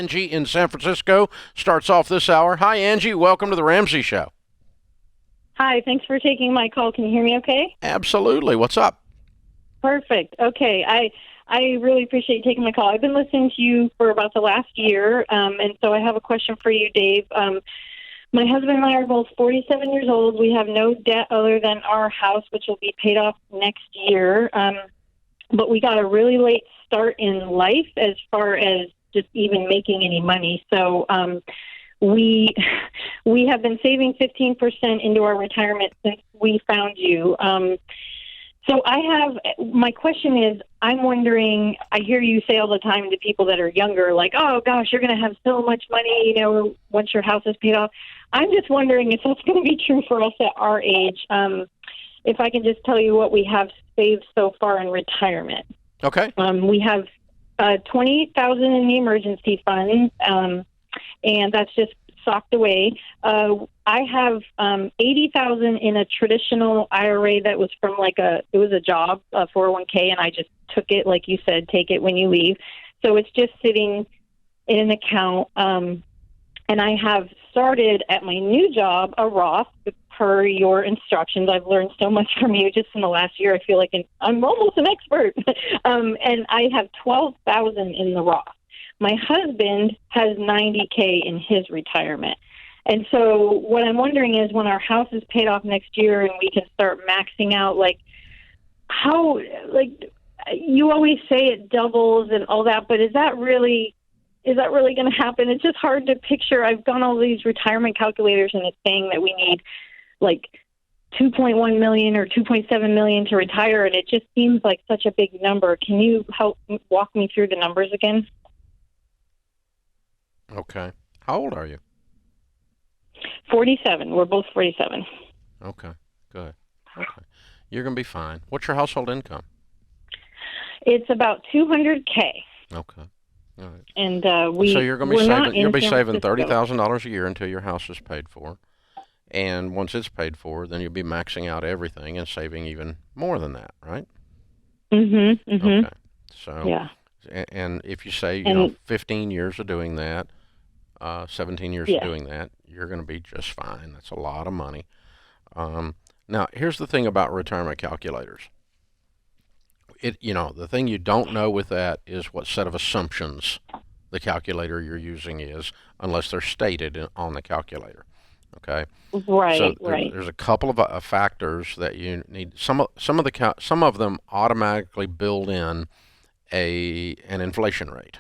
Angie in San Francisco starts off this hour. Hi, Angie. Welcome to the Ramsey Show. Hi, thanks for taking my call. Can you hear me okay? Absolutely. What's up? Perfect. Okay. I really appreciate you taking my call. I've been listening to you for about the last year, and so I have a question for you, Dave. My husband and I are both 47 years old. We have no debt other than our house, which will be paid off next year. But we got a really late start in life as far as just even making any money. So we have been saving 15% into our retirement since we found you. So my question is, I'm wondering, I hear you say all the time to people that are younger, like, oh gosh, you're going to have so much money, once your house is paid off. I'm just wondering if that's going to be true for us at our age. If I can just tell you what we have saved so far in retirement. Okay. We have $20,000 in the emergency fund, and that's just socked away. I have $80,000 in a traditional IRA that was from it was a job, a 401k, and I just took it, like you said, take it when you leave. So it's just sitting in an account. And I have started at my new job a Roth per your instructions. I've learned so much from you just in the last year. I feel like I'm almost an expert. And I have $12,000 in the Roth. My husband has $90K in his retirement. And so what I'm wondering is, when our house is paid off next year and we can start maxing out, how, you always say it doubles and all that, but is that really going to happen? It's just hard to picture. I've done all these retirement calculators, and it's saying that we need 2.1 million or 2.7 million to retire, and it just seems like such a big number. Can you help walk me through the numbers again? Okay. How old are you? 47. We're both 47. Okay. Good. Okay. You're going to be fine. What's your household income? It's about $200K. Okay. All right. And so you're going to be saving $30,000 a year until your house is paid for, and once it's paid for, then you'll be maxing out everything and saving even more than that, right? Mm-hmm. Mm-hmm. Okay. So yeah. And if you say 15 years of doing that, 17 years of doing that, you're going to be just fine. That's a lot of money. Now, here's the thing about retirement calculators. The thing you don't know with that is what set of assumptions the calculator you're using is, unless they're stated on the calculator. Okay. Right. So right. There's a couple of factors that you need. Some of them automatically build in an inflation rate.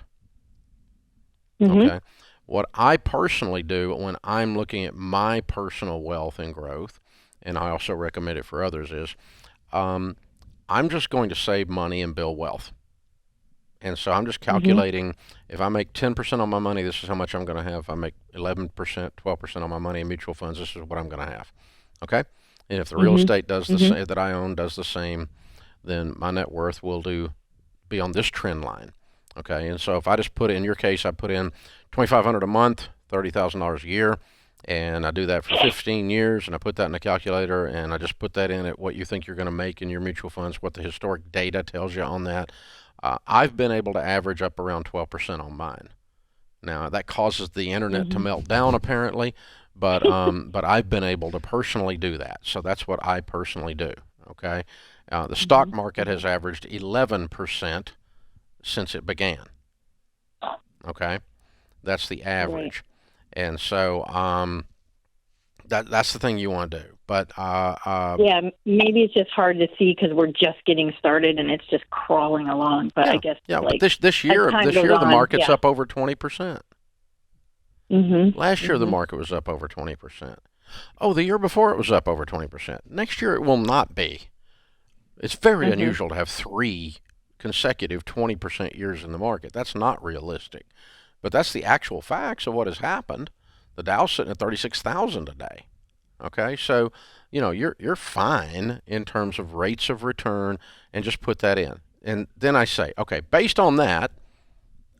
Mm-hmm. Okay. What I personally do when I'm looking at my personal wealth and growth, and I also recommend it for others, is I'm just going to save money and build wealth. And so I'm just calculating, if I make 10% on my money, this is how much I'm going to have. If I make 11%, 12% on my money in mutual funds, this is what I'm going to have. Okay? And if the real estate does the same, that I own does the same, then my net worth will be on this trend line. Okay? And so if I just in your case, I put in $2,500 a month, $30,000 a year, and I do that for 15 years, and I put that in the calculator, and I just put that in at what you think you're going to make in your mutual funds, what the historic data tells you on that. I've been able to average up around 12% on mine. Now, that causes the internet to melt down, apparently, but I've been able to personally do that. So that's what I personally do, okay? The stock market has averaged 11% since it began, okay? That's the average. Right. And so that's the thing you want to do. But maybe it's just hard to see because we're just getting started and it's just crawling along. But I guess but this year the market's up over 20%. Last year the market was up over 20%. Oh, the year before it was up over 20%. Next year it will not be. It's very unusual to have 3 consecutive 20% years in the market. That's not realistic. But that's the actual facts of what has happened. The Dow's sitting at 36,000 a day. Okay, so you're fine in terms of rates of return, and just put that in. And then I say, okay, based on that,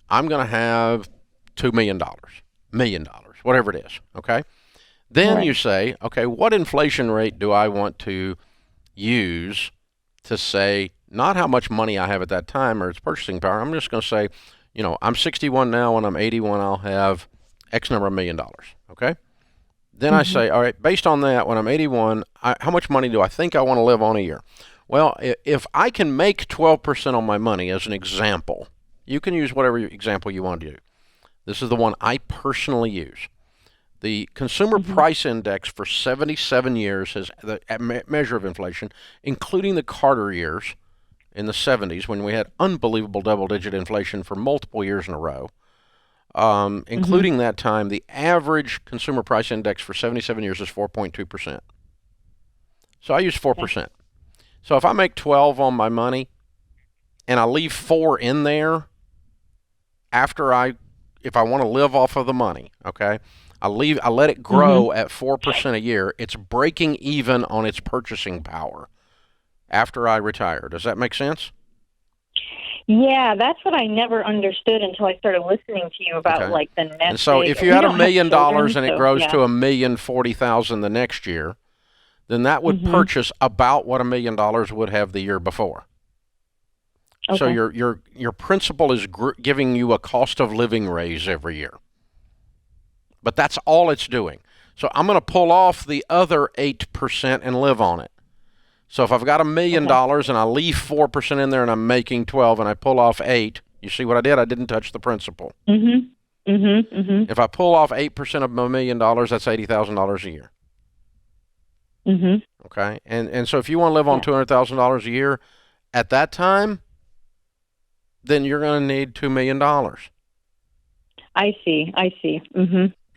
I'm going to have $2 million, whatever it is. Okay, then you say, okay, what inflation rate do I want to use to say not how much money I have at that time or its purchasing power? I'm just going to say, I'm 61 now. When I'm 81, I'll have X number of $1 million. Okay. Then I say, all right, based on that, when I'm 81, how much money do I think I want to live on a year? Well, if I can make 12% on my money, as an example, you can use whatever example you want to do. This is the one I personally use. The Consumer Price Index for 77 years has the measure of inflation, including the Carter years in the 70s when we had unbelievable double-digit inflation for multiple years in a row. Including that time, the average Consumer Price Index for 77 years is 4.2%. So I use 4%. So if I make 12 on my money and I leave 4 in there if I want to live off of the money, okay, I let it grow at 4% a year. It's breaking even on its purchasing power after I retire. Does that make sense? Yeah, that's what I never understood until I started listening to you about like the net. And so if you had $1 million and it grows to $1,040,000 the next year, then that would purchase about what $1 million would have the year before. Okay. So your principal is giving you a cost of living raise every year. But that's all it's doing. So I'm going to pull off the other 8% and live on it. So if I've got $1 million and I leave 4% in there and I'm making 12 and I pull off 8, you see what I did? I didn't touch the principal. If I pull off 8% of $1 million, that's $80,000 a year. Okay, and so if you want to live on $200,000 a year at that time, then you're going to need $2 million. I see.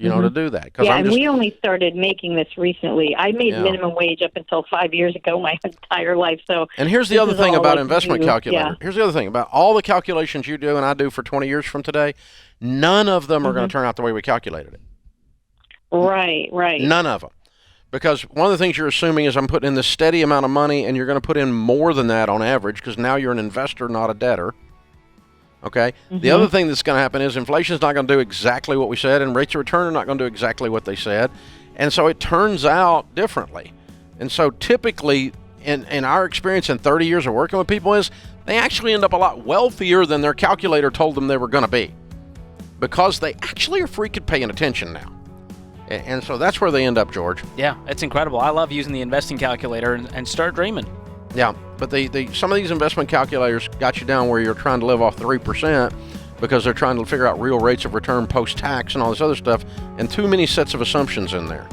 To do that. And we only started making this recently. I made minimum wage up until 5 years ago, my entire life. And here's the other thing about investment calculator. Here's the other thing about all the calculations you do and I do for 20 years from today. None of them are going to turn out the way we calculated it. Right. None of them. Because one of the things you're assuming is I'm putting in this steady amount of money, and you're going to put in more than that on average because now you're an investor, not a debtor. Okay? The other thing that's going to happen is inflation is not going to do exactly what we said, and rates of return are not going to do exactly what they said. And so it turns out differently. And so typically, in our experience in 30 years of working with people, is they actually end up a lot wealthier than their calculator told them they were going to be because they actually are freaking paying attention now. And so that's where they end up, George. Yeah, it's incredible. I love using the investing calculator and start dreaming. Yeah, but some of these investment calculators got you down where you're trying to live off 3% because they're trying to figure out real rates of return post-tax and all this other stuff, and too many sets of assumptions in there.